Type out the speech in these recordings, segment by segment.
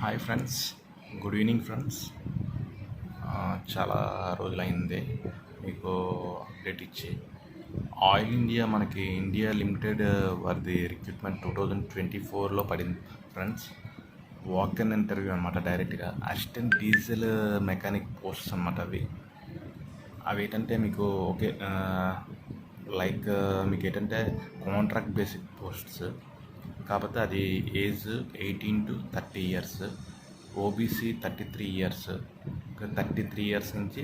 Hi friends, good evening friends. చాలా రోజులైంది మీకు అప్డేట్ ఇచ్చి. ఆయిల్ ఇండియా మనకి ఇండియా లిమిటెడ్ వారిది రిక్రూట్మెంట్ 2024లో పడింది ఫ్రెండ్స్. వాక్ ఇన్ ఇంటర్వ్యూ అనమాట. డైరెక్ట్గా అసిస్టెంట్ డీజిల్ మెకానిక్ పోస్ట్స్ అనమాట. అవి ఏంటంటే మీకు ఓకే, లైక్ మీకు ఏంటంటే కాంట్రాక్ట్ బేసిక్ పోస్ట్స్. కాకపోతే అది age 18 to 30 years, OBC 33 years, 33 years నుంచి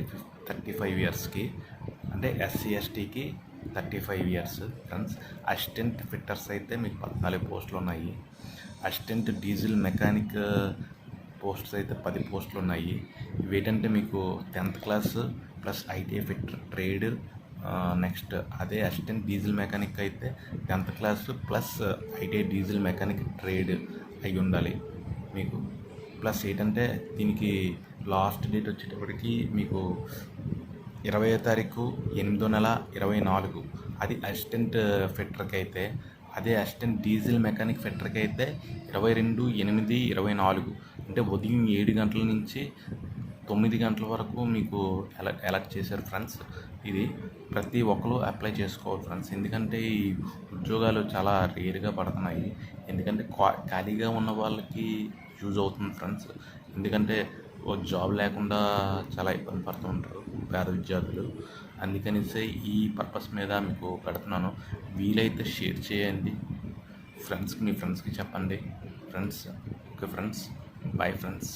35 ఇయర్స్కి, అంటే ఎస్సీ ఎస్టీకి 35 ఇయర్స్ ఫ్రెండ్స్. అసిస్టెంట్ ఫిట్టర్స్ అయితే మీకు 14 పోస్టులు ఉన్నాయి. అసిస్టెంట్ డీజిల్ మెకానిక్ పోస్ట్స్ అయితే 10 పోస్టులు ఉన్నాయి. ఇవేంటంటే మీకు 10th class plus ITI fitter trade. Next అదే అసిస్టెంట్ డీజిల్ మెకానిక్ అయితే 10th class plus ITI diesel mechanic trade అయి ఉండాలి మీకు. ప్లస్ ఏంటంటే దీనికి లాస్ట్ డేట్ వచ్చేటప్పటికి మీకు 20వ తారీఖు 8వ నెల 24. అది అసిస్టెంట్ ఫిట్టర్కి అయితే. అదే అసిస్టెంట్ డీజిల్ మెకానిక్ ఫిట్టర్కి అయితే 22/8/24, అంటే ఉదయం 7 గంటల నుంచి 9 గంటల వరకు మీకు ఎలక్ట్ చేశారు ఫ్రెండ్స్. ఇది ప్రతి ఒక్కరు అప్లై చేసుకోవాలి ఫ్రెండ్స్, ఎందుకంటే ఈ ఉద్యోగాలు చాలా రేర్గా పడుతున్నాయి. ఎందుకంటే ఖాళీగా ఉన్న వాళ్ళకి యూజ్ అవుతుంది ఫ్రెండ్స్. ఎందుకంటే ఓ జాబ్ లేకుండా చాలా ఇబ్బంది పడుతూ ఉంటారు పేద విద్యార్థులు. అందుకనిసే ఈ పర్పస్ మీద మీకు పెడుతున్నాను. వీలైతే షేర్ చేయండి ఫ్రెండ్స్కి, మీ ఫ్రెండ్స్కి చెప్పండి friends. Okay friends, bye friends.